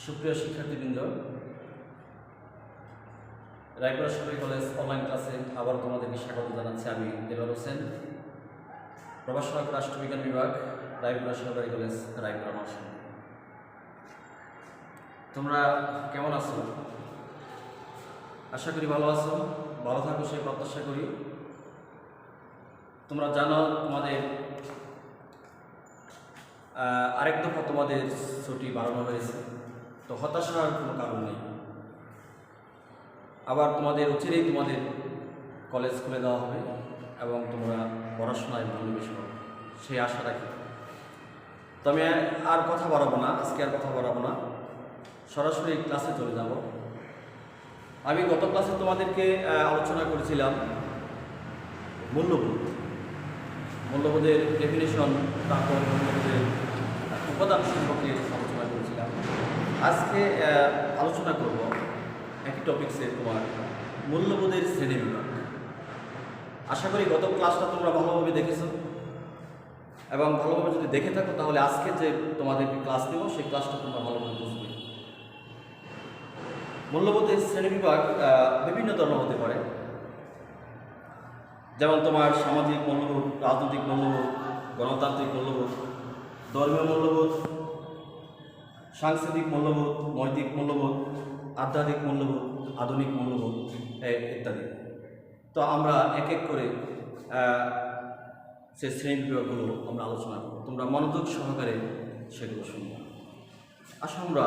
সুপ্রিয় শিক্ষার্থীবৃন্দ, রায়পুরা সরকারি কলেজ অনলাইন ক্লাসে আবার তোমাদেরকে স্বাগত জানাচ্ছি। আমি দেলোয়ার হোসেন, প্রভাষক, রাষ্ট্রবিজ্ঞান বিভাগ, রায়পুরা সরকারি কলেজ, রায়পুরা নরসিংদী। তোমরা কেমন আছো? আশা করি ভালো আছো, ভালো থাকো সেই প্রত্যাশা করি। তোমরা জানো তোমাদের আরেক দফা তোমাদের ছুটি বাড়ানো হয়েছে, তো হতাশার কোনো কারণ নেই। আবার তোমাদের অচিরেই তোমাদের কলেজ খুলে দেওয়া হবে এবং তোমরা পড়াশোনায় মনোনিবেশ করো, সেই আশা রাখি। তো আমি আর কথা বাড়াবো না, আজকে আর কথা বাড়াবো না, সরাসরি ক্লাসে চলে যাব। আমি গত ক্লাসে তোমাদেরকে আলোচনা করেছিলাম মূল্যবোধের ডেফিনেশন, তারপর মূল্যবোধের উপাদান সম্পর্কে আলোচনা করেছিলাম। আজকে আলোচনা করব একই টপিক্সে তোমার মূল্যবোধের শ্রেণীবিভাগ। আশা করি গত ক্লাসটা তোমরা ভালোভাবে দেখেছো এবং ভালোভাবে যদি দেখে থাকো তাহলে আজকে যে তোমাদেরকে ক্লাস দেব সেই ক্লাসটা তোমরা ভালোভাবে বুঝবে। মূল্যবোধের শ্রেণীবিভাগ বিভিন্ন ধরনের হতে পারে, যেমন তোমার সামাজিক মূল্যবোধ, রাজনৈতিক মূল্যবোধ, গণতান্ত্রিক মূল্যবোধ, ধর্মীয় মূল্যবোধ, সাংস্কৃতিক মূল্যবোধ, নৈতিক মূল্যবোধ, আধ্যাত্মিক মূল্যবোধ, আধুনিক মূল্যবোধ ইত্যাদি। তো আমরা এক এক করে সেই শ্রেণী বিভাগগুলো আমরা আলোচনা করব, তোমরা মনোযোগ সহকারে সেগুলো শুনবো। আসলে আমরা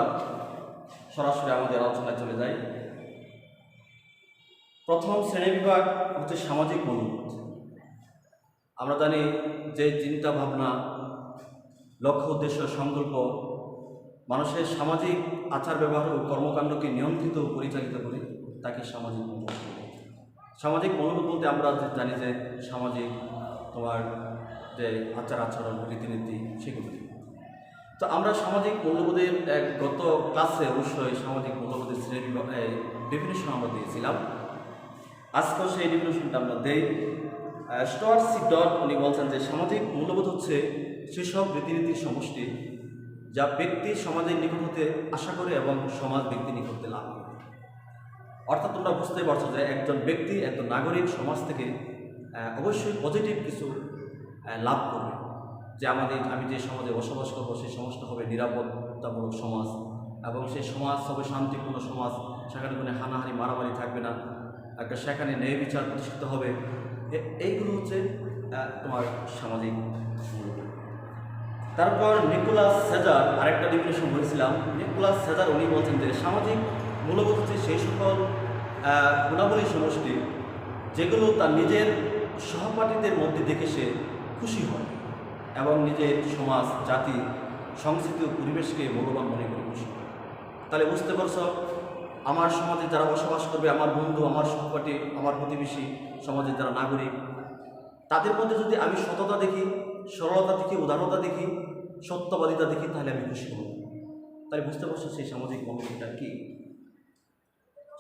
সরাসরি আমাদের আলোচনায় চলে যাই। প্রথম শ্রেণী বিভাগ হচ্ছে সামাজিক মূল্যবোধ। আমরা জানি যে চিন্তা ভাবনা, লক্ষ্য, উদ্দেশ্য, সংকল্প মানুষের সামাজিক আচার ব্যবহার ও কর্মকাণ্ডকে নিয়ন্ত্রিত ও পরিচালিত করে তাকে সামাজিক মূল্যবোধ বলে। সামাজিক মূল্যবোধ বলতে আমরা জানি যে সামাজিক তোমার যে আচার আচরণ, রীতিনীতি, সেগুলো। তো আমরা সামাজিক মূল্যবোধের গত ক্লাসে অবশ্যই সামাজিক মূল্যবোধের শ্রেণী ডেফিনেশন আমরা দিয়েছিলাম। আজকেও সেই ডেফিনেশনটা আমরা দেই। স্টুয়ার্ট সি ডট উনি বলছেন যে সামাজিক মূল্যবোধ হচ্ছে সেসব রীতিনীতির সমষ্টি যা ব্যক্তি সমাজের নিকট হতে আশা করে এবং সমাজ ব্যক্তি নিকট হতে লাভ করে। অর্থাৎ তোমরা বুঝতে পারছো যে একজন ব্যক্তি, একজন নাগরিক সমাজ থেকে অবশ্যই পজিটিভ কিছু লাভ করবে, যে আমি যে সমাজে বসবাস করবো সেই সমাজটা হবে নিরাপত্তামূলক সমাজ এবং সেই সমাজ হবে শান্তিপূর্ণ সমাজ, সেখানে কোনো হানাহানি মারামারি থাকবে না, একটা সেখানে ন্যায় বিচার প্রতিষ্ঠিত হবে। এইগুলো হচ্ছে তোমার সামাজিক মূল্যবোধ। তারপর নিকোলাস সেজার আরেকটা ডেফিনেশন বলেছিলাম। নিকোলাস সেজার উনি বলছেন যে সামাজিক মূল্যবোধ হচ্ছে সেই সকল গুণাবলী সমষ্টি যেগুলো তার নিজের সহপাঠীদের মধ্যে দেখে সে খুশি হয় এবং নিজের সমাজ, জাতি, সংস্কৃতি ও পরিবেশকে মূল্যবান মনে করে খুশি হয়। তাহলে বুঝতে পারছো, আমার সমাজে যারা বসবাস করবে, আমার বন্ধু, আমার সহপাঠী, আমার প্রতিবেশী, সমাজের যারা নাগরিক, তাদের মধ্যে যদি আমি সততা দেখি, সরলতা দেখি, উদারতা দেখি, সত্যবাদিতা দেখি, তাহলে আমি খুশি হব। তাহলে বুঝতে পারছো সেই সামাজিক মূল্যবোধটা কি।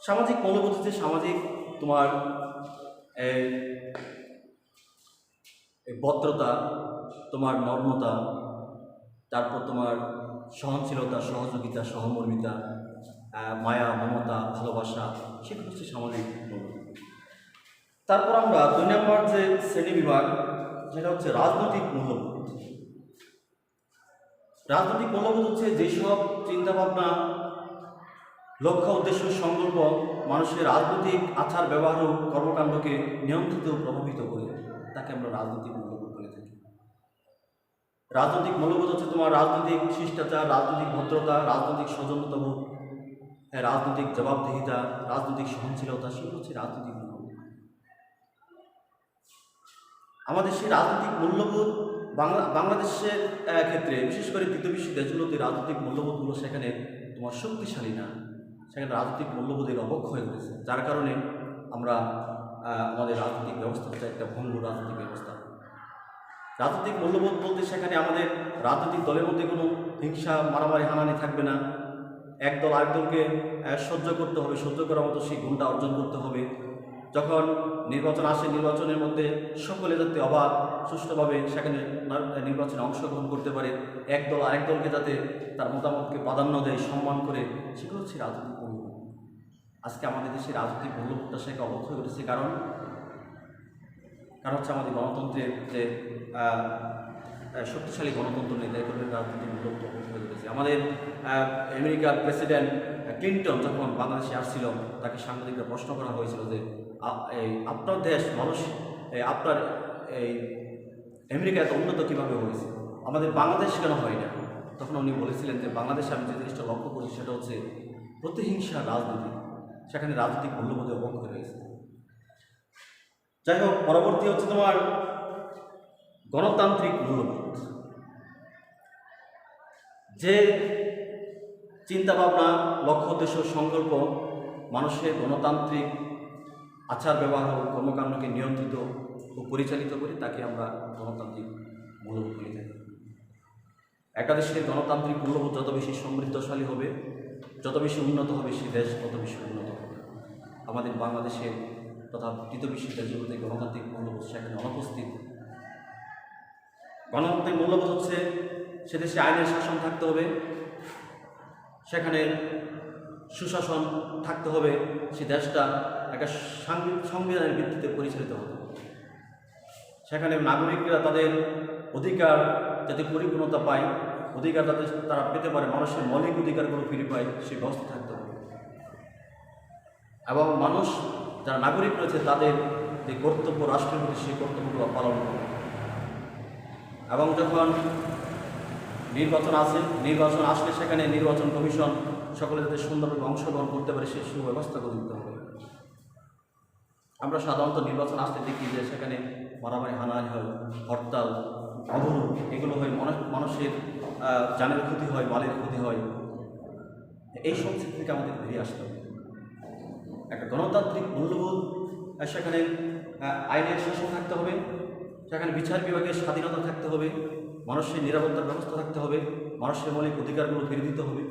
সামাজিক মূল্যবোধ হচ্ছে সামাজিক তোমার ভদ্রতা, তোমার নর্মতা, তারপর তোমার সহনশীলতা, সহযোগিতা, সহমর্মিতা, মায়া, মমতা, ভালোবাসা, সেগুলো হচ্ছে সামাজিক মূল্যবোধ। তারপর আমরা 2 নম্বর যে শ্রেণী বিভাগ, যেটা হচ্ছে রাজনৈতিক মূল্যবোধ। রাজনৈতিক মূল্যবোধ হচ্ছে যেসব চিন্তাভাবনা, লক্ষ্য, উদ্দেশ্য, সংকল্প মানুষের রাজনৈতিক আচার ব্যবহার ও কর্মকাণ্ডকে নিয়ন্ত্রিত ও প্রভাবিত করে, তাকে আমরা রাজনৈতিক মূল্যবোধ বলে থাকি। রাজনৈতিক মূল্যবোধ হচ্ছে তোমার রাজনৈতিক শিষ্টাচার, রাজনৈতিক ভদ্রতা, রাজনৈতিক সৌজন্যতাবোধ, রাজনৈতিক জবাবদিহিতা, রাজনৈতিক সহনশীলতা, সেগুলো হচ্ছে রাজনৈতিক মূল্যবোধ। আমাদের সেই রাজনৈতিক মূল্যবোধ বাংলাদেশের ক্ষেত্রে, বিশেষ করে তৃতীয় বিশ্ব দেশগুলোতে রাজনৈতিক মূল্যবোধগুলো সেখানে তোমার শক্তিশালী না, সেখানে রাজনৈতিক মূল্যবোধের অবক্ষয় হয়েছে, যার কারণে আমরা আমাদের রাজনৈতিক ব্যবস্থা হচ্ছে একটা ভঙ্গুর রাজনৈতিক ব্যবস্থা। রাজনৈতিক মূল্যবোধ বলতে সেখানে আমাদের রাজনৈতিক দলের মধ্যে কোনো হিংসা, মারামারি, হানাহানি থাকবে না। এক দল আরেক দলকে সহ্য করতে হবে, সহ্য করার মতো সেই গুণটা অর্জন করতে হবে। যখন নির্বাচন আসে, নির্বাচনের মধ্যে সকলে যাতে অবাধ সুষ্ঠুভাবে সেখানে নির্বাচনে অংশগ্রহণ করতে পারে, একদল আরেক দলকে যাতে তার মতামতকে প্রাধান্য দেয়, সম্মান করে, সেগুলো হচ্ছে রাজনৈতিক মূল্যবোধ। আজকে আমাদের দেশের রাজনৈতিক মূল্যবোধটা সেটা অবক্ষয় ঘটেছে, কারণ হচ্ছে আমাদের গণতন্ত্রের যে শক্তিশালী গণতন্ত্র নেই, তাই করে রাজনৈতিক মূল্যবোধ অবক্ষয় ঘটেছে। আমাদের আমেরিকার প্রেসিডেন্ট ক্লিন্টন যখন বাংলাদেশে আসছিল, তাকে সাংবাদিকরা প্রশ্ন করা হয়েছিল যে এই আপনার দেশ মানুষ আপনার এই আমেরিকা এত উন্নত কীভাবে হয়েছে, আমাদের বাংলাদেশ কেন হয় না? তখন উনি বলেছিলেন যে বাংলাদেশে আমি যে জিনিসটা লক্ষ্য করছি সেটা হচ্ছে প্রতিহিংসার রাজনীতি, সেখানে রাজনৈতিক মূল্যবোধে অবক্ষয় রয়েছে। যাই হোক, পরবর্তী হচ্ছে তোমার গণতান্ত্রিক মূল্যবোধ। যে চিন্তাভাবনা, লক্ষ্য, উদ্দেশ্য, সংকল্প মানুষের গণতান্ত্রিক আচার ব্যবহার ও কর্মকাণ্ডকে নিয়ন্ত্রিত ও পরিচালিত করে, তাকে আমরা গণতান্ত্রিক মূল্যবোধ বলে থাকি। একটা দেশের গণতান্ত্রিক মূল্যবোধ যত বেশি সমৃদ্ধশালী হবে, যত বেশি উন্নত হবে, সেই দেশ তত বেশি উন্নত হবে। আমাদের বাংলাদেশের তথা তৃতীয় বিশ্বের দেশগুলোতে গণতান্ত্রিক মূল্যবোধ সেখানে অনুপস্থিত। গণতান্ত্রিক মূল্যবোধ হচ্ছে সে দেশে আইনের শাসন থাকতে হবে, সেখানে সুশাসন থাকতে হবে, সে দেশটা একটা সংবিধানের ভিত্তিতে পরিচালিত হবে, সেখানে নাগরিকরা তাদের অধিকার যাতে পরিপূর্ণতা পায়, অধিকার যাতে তারা পেতে পারে, মানুষের মৌলিক অধিকারগুলো ফিরে পায়, সে ব্যবস্থা থাকতে হবে। এবং মানুষ যারা নাগরিক রয়েছে তাদের যে কর্তব্য, রাষ্ট্রের প্রতি সেই কর্তব্যগুলো পালন করবে। এবং যখন নির্বাচন আসলে সেখানে নির্বাচন কমিশন সকলে যাতে সুন্দরভাবে অংশগ্রহণ করতে পারে সে সুব্যবস্থা করে দিতে হবে। আমরা সাধারণত নির্বাচন আসতে দেখি যে সেখানে মারামারি, হানাহানি হয়, হরতাল, অবরোধ, এগুলো হয়, মানুষের জানের ক্ষতি হয়, মালের ক্ষতি হয়। এই সংস্কৃতি থেকে আমাদের বেরিয়ে আসতে হবে। একটা গণতান্ত্রিক মূল্যবোধ, সেখানে আইনের শাসন থাকতে হবে, সেখানে বিচার বিভাগের স্বাধীনতা থাকতে হবে, মানুষের নিরাপত্তার ব্যবস্থা থাকতে হবে, মানুষের মৌলিক অধিকারগুলো ফিরে দিতে হবে।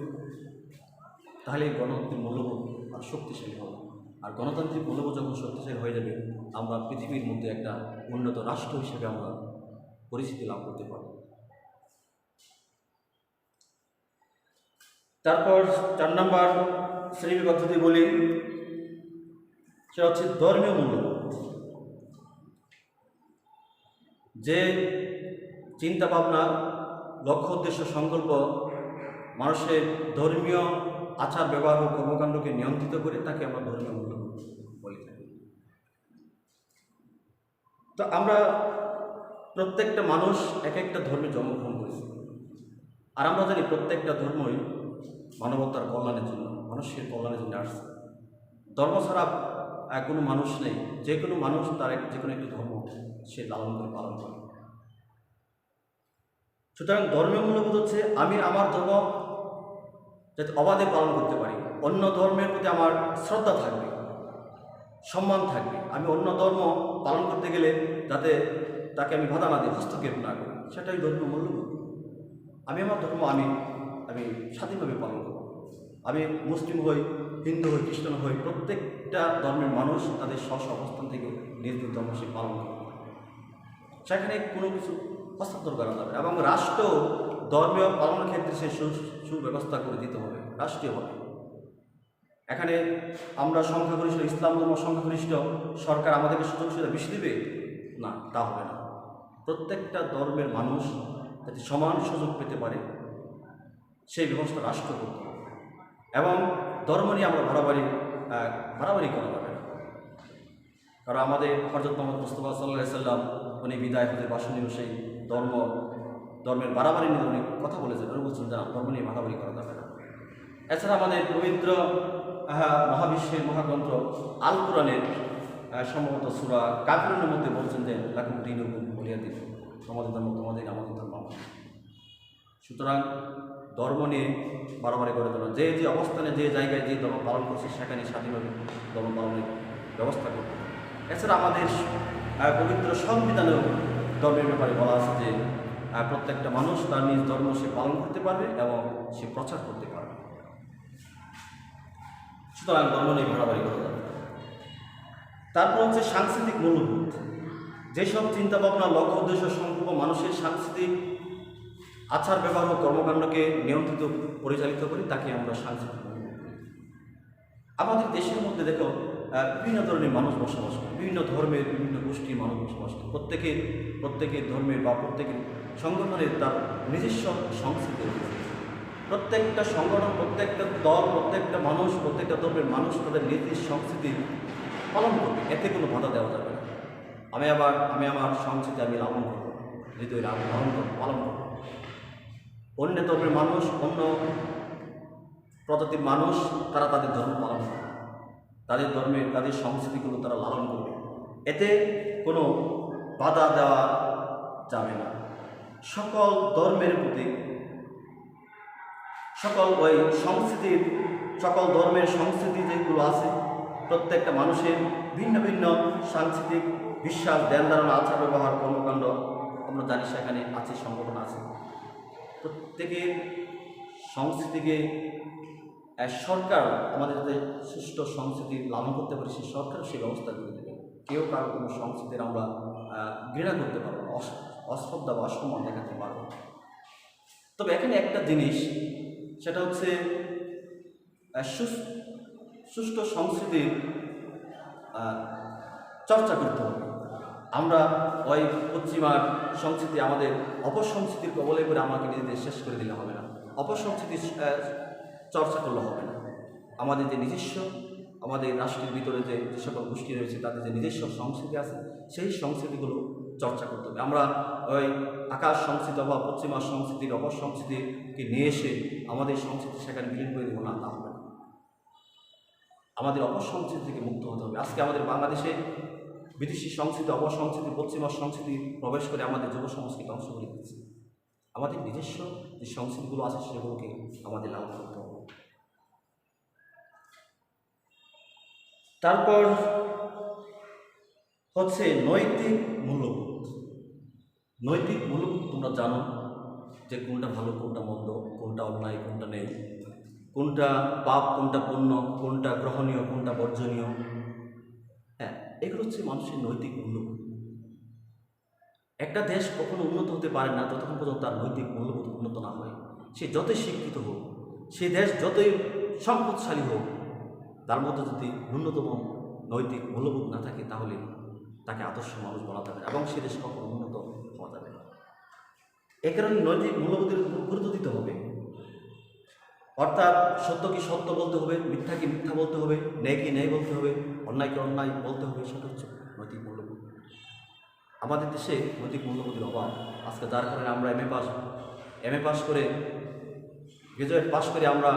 তাহলে গণতান্ত্রিক মূল্যবোধ আর শক্তিশালী হবে। আর গণতান্ত্রিক মূল্যবোধ যখন শক্তিশালী হয়ে যাবে, আমরা পৃথিবীর মধ্যে একটা উন্নত রাষ্ট্র হিসেবে আমরা পরিচিতি লাভ করতে পারব। তারপর 4 নম্বর শ্রেণীবিভাগ যদি বলি, সেটা হচ্ছে ধর্মীয় মূল্যবোধ। যে চিন্তাভাবনা, লক্ষ্য, উদ্দেশ্য, সংকল্প মানুষের ধর্মীয় আচার ব্যবহার ও কর্মকাণ্ডকে নিয়ন্ত্রিত করে, তাকে আমরা ধর্মীয় মূল্যবোধ বলে থাকি। তো আমরা প্রত্যেকটা মানুষ এক একটা ধর্মে জন্মগ্রহণ করেছি, আর আমরা জানি প্রত্যেকটা ধর্মই মানবতার কল্যাণের জন্য, মানুষের কল্যাণের জন্য আসছে। ধর্ম ছাড়া কোনো মানুষ নেই। যে কোনো মানুষ তার যে কোনো একটি ধর্ম সে লালন করে পালন করে। সুতরাং ধর্মীয় মূল্যবোধ হচ্ছে আমি আমার ধর্ম যাতে অবাধে পালন করতে পারি, অন্য ধর্মের প্রতি আমার শ্রদ্ধা থাকবে, সম্মান থাকবে। আমি অন্য ধর্ম পালন করতে গেলে যাতে তাকে আমি বাধা না দিই, হস্তক্ষেপ না করি, সেটাই ধর্মীয় মূল্যবোধ। আমি আমার ধর্ম আমি স্বাধীনভাবে পালন করব। আমি মুসলিম হই, হিন্দু হই, খ্রিস্টান হই, প্রত্যেকটা ধর্মের মানুষ তাদের স্ব অবস্থান থেকে নিজ নিজ ধর্ম সে পালন করবে, সেখানে কোনো কিছু হস্তান্তর করা যাবে। এবং রাষ্ট্র ধর্মীয় পালনের ক্ষেত্রে সে সুব্যবস্থা করে দিতে হবে রাষ্ট্রীয়ভাবে। এখানে আমরা সংখ্যাগরিষ্ঠ, ইসলাম ধর্ম সংখ্যাগরিষ্ঠ, সরকার আমাদেরকে সুযোগ সুবিধা বেশি দেবে না, তা হবে না। প্রত্যেকটা ধর্মের মানুষ যাতে সমান সুযোগ পেতে পারে সেই ব্যবস্থা রাষ্ট্র করতে হবে। এবং ধর্ম নিয়ে আমরা বাড়াবাড়ি করা যাবে না, কারণ আমাদের হযরত মুহাম্মদ মুস্তাফা সাল্লাল্লাহু আলাইহি সাল্লাম উনি বিদায় হতে ভাষণেও সেই ধর্মের বাড়াবাড়ি নিয়ে উনি কথা বলেছেন। উনি বলছেন যে ধর্ম নিয়ে বাড়াবাড়ি করা যাবে না। এছাড়া আমাদের পবিত্র মহাবিশ্বের মহাগ্রন্থ আল কোরআনের সম্ভবত সূরা কাফিরুনের মধ্যে বলছেন যে লাকুম দীনুকুম ওলিয়া দিন, তোমাদের ধর্ম তোমাদের, আমাদের ধর্ম আমাদের। সুতরাং ধর্ম নিয়ে বাড়াবাড়ি করে দেওয়া, যে অবস্থানে যে জায়গায় যে ধর্ম পালন করছে সেখানে স্বাধীনভাবে ধর্ম পালনের ব্যবস্থা করতে হবে। এছাড়া আমাদের পবিত্র সংবিধানেও ধর্মের ব্যাপারে বলা আছে যে প্রত্যেকটা মানুষ তার নিজ ধর্ম সে পালন করতে পারবে এবং সে প্রচার করতে পারবে। সুতরাং ধর্ম নিয়ে বাড়াবাড়ি করা যাবে। তারপর হচ্ছে সাংস্কৃতিক মূল্যবোধ। যেসব চিন্তাভাবনা, লক্ষ্য, উদ্দেশ্য, সংকল্প মানুষের সাংস্কৃতিক আচার ব্যবহার ও কর্মকাণ্ডকে নিয়ন্ত্রিত পরিচালিত করি তাকে আমরা সাংস্কৃতিক মূল্যবোধ বলি। আমাদের দেশের মধ্যে দেখো বিভিন্ন ধরনের মানুষ বসবাস করে, বিভিন্ন ধর্মের বিভিন্ন গোষ্ঠীর মানুষ বসবাস করে। প্রত্যেকের ধর্মের বা প্রত্যেকের সংগঠনের তার নিজস্ব সংস্কৃতি রয়েছে। প্রত্যেকটা সংগঠন, প্রত্যেকটা দল, প্রত্যেকটা মানুষ, প্রত্যেকটা ধর্মের মানুষ তাদের নিজ সংস্কৃতি পালন করবে, এতে কোনো বাধা দেওয়া যাবে না। আমি আমার সংস্কৃতি আমি লালন করবো, হৃদয় লালন করবো, পালন করবো। অন্য ধর্মের মানুষ, অন্য প্রজাতির মানুষ তারা তাদের ধর্ম পালন করে, তাদের ধর্মের তাদের সংস্কৃতিগুলো তারা লালন করবে, এতে কোনো বাধা দেওয়া যাবে না। সকল ধর্মের প্রতি সকল ধর্মের সংস্কৃতি যেগুলো আছে, প্রত্যেকটা মানুষের ভিন্ন ভিন্ন সাংস্কৃতিক বিশ্বাস, ধ্যান ধারণা, আচার ব্যবহার, কর্মকাণ্ড আমরা জানি সেখানে আছে, সংগঠন আছে। প্রত্যেকের সংস্কৃতিকে সরকার আমাদের যাতে সুষ্ঠু সংস্কৃতি লালন করতে পারে, সেই সরকার সেই ব্যবস্থা করে দেবে। কেউ কারো কোনো সংস্কৃতির আমরা ঘৃণা করতে পারবো না, অশ্রদ্ধা বা অসম্মান দেখাতে পারবো। তবে এখানে একটা জিনিস, সেটা হচ্ছে সুষ্ঠু সংস্কৃতির চর্চা করতে হবে। আমরা ওই পশ্চিমার সংস্কৃতি, আমাদের অপসংস্কৃতির কবলে করে আমাকে নিজেদের শেষ করে দিলে হবে না, অপসংস্কৃতির চর্চা করলে হবে না। আমাদের যে নিজস্ব, আমাদের রাষ্ট্রের ভিতরে যে সকল গোষ্ঠী রয়েছে তাদের যে নিজস্ব সংস্কৃতি আছে, সেই সংস্কৃতিগুলো চর্চা করতে হবে। আমরা ওই আকাশ সংস্কৃতি বা পশ্চিমা সংস্কৃতির অপসংস্কৃতিকে নিয়ে এসে আমাদের সংস্কৃতি সেখানে বিলীন করে দেবো না, তা হবে না। আমাদের অপসংস্কৃতি থেকে মুক্ত হতে হবে। আজকে আমাদের বাংলাদেশে বিদেশি সংস্কৃতি, অপসংস্কৃতি, পশ্চিমা সংস্কৃতি প্রবেশ করে আমাদের যুব সংস্কৃতি ধ্বংস করে দিচ্ছে। আমাদের নিজস্ব যে সংস্কৃতিগুলো আছে সেগুলোকে আমাদের লালন করতে হবে। তারপর হচ্ছে নৈতিক মূল্যবোধ। নৈতিক মূল্যবোধ তোমরা জানো যে কোনটা ভালো, কোনটা মন্দ, কোনটা অন্যায়, কোনটা নেই, কোনটা পাপ, কোনটা পুণ্য, কোনটা গ্রহণীয়, কোনটা বর্জনীয়। হ্যাঁ, এগুলো হচ্ছে মানুষের নৈতিক মূল্যবোধ। একটা দেশ কখনো উন্নত হতে পারে না যতক্ষণ পর্যন্ত তার নৈতিক মূল্যবোধ উন্নত না হয়। সে যতই শিক্ষিত হোক, সে দেশ যতই সম্পদশালী হোক, তার মধ্যে যদি ন্যূনতম নৈতিক মূল্যবোধ না থাকে তাহলে তাকে আদর্শ মানুষ বলা যাবে না এবং সে দেশ কখনো উন্নত হওয়া যাবে না। এ কারণে নৈতিক মূল্যবোধের উপর গুরুত্ব দিতে হবে। অর্থাৎ সত্য কি সত্য বলতে হবে, মিথ্যা কি মিথ্যা বলতে হবে, ন্যায় কি ন্যায় বলতে হবে, অন্যায় কি অন্যায় বলতে হবে, সেটা হচ্ছে নৈতিক মূল্যবোধ। আমাদের দেশে নৈতিক মূল্যবোধের অভাব। আজকে যার কারণে আমরা এমএ পাস করে, গ্রাজুয়েট পাস করে আমরা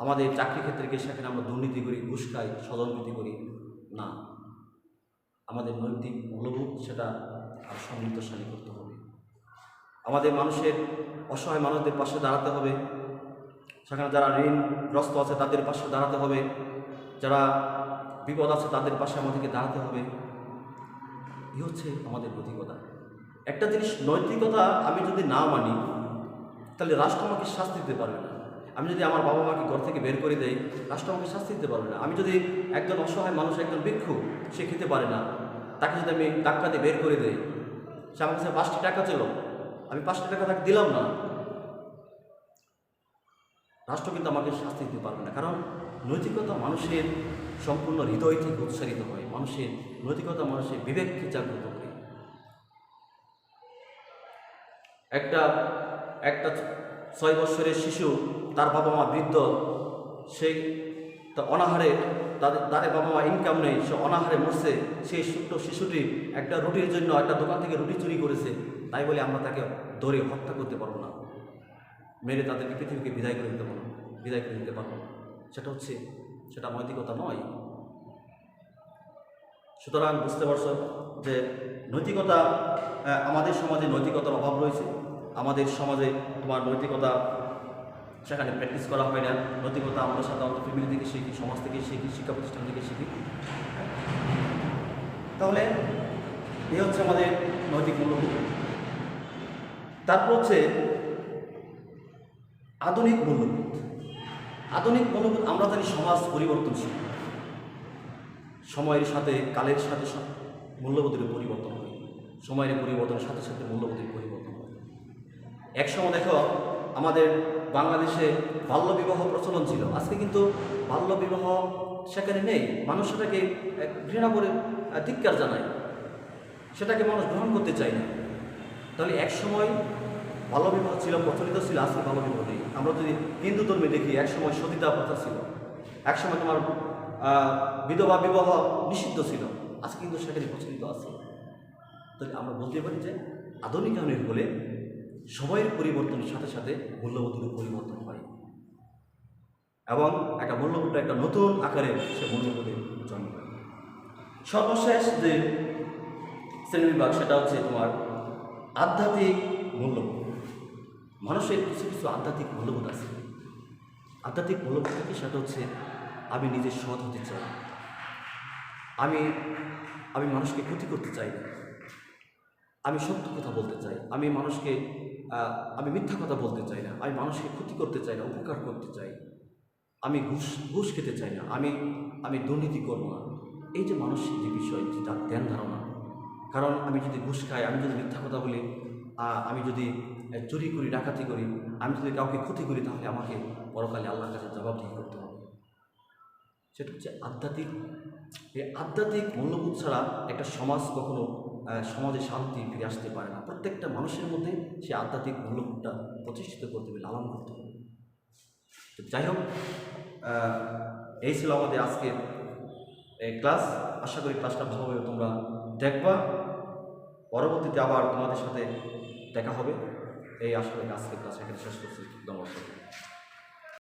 আমাদের চাকরি ক্ষেত্রে গিয়ে সেখানে আমরা দুর্নীতি করি, ঘুষ খাই, স্বজনপ্রীতি করি না। আমাদের নৈতিক মূল্যবোধ সেটা আর সমৃদ্ধশালী করতে হবে। আমাদের মানুষের, অসহায় মানুষদের পাশে দাঁড়াতে হবে। সেখানে যারা ঋণগ্রস্ত আছে তাদের পাশে দাঁড়াতে হবে, যারা বিপদ আছে তাদের পাশে আমাদেরকে দাঁড়াতে হবে। এই হচ্ছে আমাদের নৈতিকতা। একটা জিনিস, নৈতিকতা আমি যদি না মানি তাহলে রাষ্ট্র আমাকে শাস্তি দিতে পারবে না। আমি যদি আমার বাবা মাকে ঘর থেকে বের করে দেই, রাষ্ট্র আমাকে শাস্তি দিতে পারবে না। আমি যদি একজন অসহায় মানুষ, একজন ভিক্ষু, সে খেতে পারে না, তাকে যদি আমি টাকা দিয়ে বের করে দেই, সে আমার কাছে 5টি টাকা ছিল, আমি 5টি টাকা তাকে দিলাম না, রাষ্ট্র কিন্তু আমাকে শাস্তি দিতে পারবে না। কারণ নৈতিকতা মানুষের সম্পূর্ণ হৃদয় থেকে উৎসারিত হয়। মানুষের নৈতিকতা মানুষের বিবেককে জাগ্রত করে। একটা 6 বছরের শিশু, তার বাবা মা বৃদ্ধ, সে অনাহারে, তাদের বাবা মা ইনকাম নেই, সে অনাহারে মরছে। সেই ছোট্ট শিশুটি একটা রুটির জন্য একটা দোকান থেকে রুটি চুরি করেছে, তাই বলে আমরা তাকে ধরে হত্যা করতে পারবো না, মেরে তাদেরকে পৃথিবীকে বিদায় করে দিতে পারবো না। সেটা নৈতিকতা নয়। সুতরাং বুঝতে পারছো যে নৈতিকতা, আমাদের সমাজে নৈতিকতার অভাব রয়েছে। আমাদের সমাজে তোমার নৈতিকতা সেখানে প্র্যাকটিস করা হয় না। নৈতিকতা আমরা সাধারণত ফ্যামিলি থেকে শিখি, সমাজ থেকে শিখি, শিক্ষা প্রতিষ্ঠান থেকে শিখি। তাহলে এই হচ্ছে আমাদের নৈতিক মূল্যবোধ। তারপর হচ্ছে আধুনিক মূল্যবোধ। আধুনিক মূল্যবোধ আমরা জানি সমাজ পরিবর্তনশীল। সময়ের সাথে কালের সাথে মূল্যবোধের পরিবর্তন হয়, সময়ের পরিবর্তনের সাথে সাথে মূল্যবোধের পরিবর্তন হয়। একসময় দেখো আমাদের বাংলাদেশে বাল্যবিবাহ প্রচলন ছিল, আজকে কিন্তু বাল্যবিবাহ সেখানে নেই। মানুষ সেটাকে ঘৃণা করে ধিক্কার জানায়, সেটাকে মানুষ গ্রহণ করতে চায় না। তাহলে একসময় বাল্যবিবাহ ছিল, প্রচলিত ছিল, আজকে বাল্যবিবাহ নেই। আমরা যদি হিন্দু ধর্মে দেখি, একসময় সতীতা প্রথা ছিল, একসময় তোমার বিধবা বিবাহ নিষিদ্ধ ছিল, আজকে কিন্তু সেখানে প্রচলিত আছে। তাহলে আমরা বলতে পারি যে আধুনিকায়নের ফলে সময়ের পরিবর্তনের সাথে সাথে মূল্যবোধের পরিবর্তন হয় এবং একটা মূল্যবোধটা একটা নতুন আকারে সে মূল্যবোধের জন্ম হয়। সর্বশেষ যে শ্রেণীবিভাগ সেটা হচ্ছে তোমার আধ্যাত্মিক মূল্যবোধ। মানুষের কিছু কিছু আধ্যাত্মিক মূল্যবোধ আছে। আধ্যাত্মিক মূল্যবোধ কি? সেটা হচ্ছে আমি নিজে সৎ হতে চাই, আমি আমি মানুষকে ক্ষতি করতে চাই না, আমি সত্য কথা বলতে চাই, আমি মানুষকে আমি মিথ্যা কথা বলতে চাই না, আমি মানুষকে ক্ষতি করতে চাই না, উপকার করতে চাই, আমি ঘুষ খেতে চাই না, আমি দুর্নীতি করব না। এই যে মানসিক যে বিষয়, যে তার ধ্যান ধারণা, কারণ আমি যদি ঘুষ খাই, আমি যদি মিথ্যা কথা বলি, আমি যদি চুরি করি, ডাকাতি করি, আমি যদি কাউকে ক্ষতি করি, তাহলে আমাকে পরকালে আল্লাহর কাছে জবাবদিহি করতে হবে। সেটা হচ্ছে আধ্যাত্মিক। এই আধ্যাত্মিক মূল্যবোধ ছাড়া একটা সমাজ কখনো সমাজে শান্তি ফিরে আসতে পারে না। প্রত্যেকটা মানুষের মধ্যে সে আধ্যাত্মিক মূল্যবোধটা প্রতিষ্ঠিত করতে হবে, লালন করতে হবে। তো যাই হোক, এই ছিল আমাদের আজকের ক্লাস। আশা করি ক্লাসটা ভালোভাবে তোমরা দেখবা, পরবর্তীতে আবার তোমাদের সাথে দেখা হবে। এই আশা করি আজকের ক্লাস এখানে শেষ করছি। নমস্কার।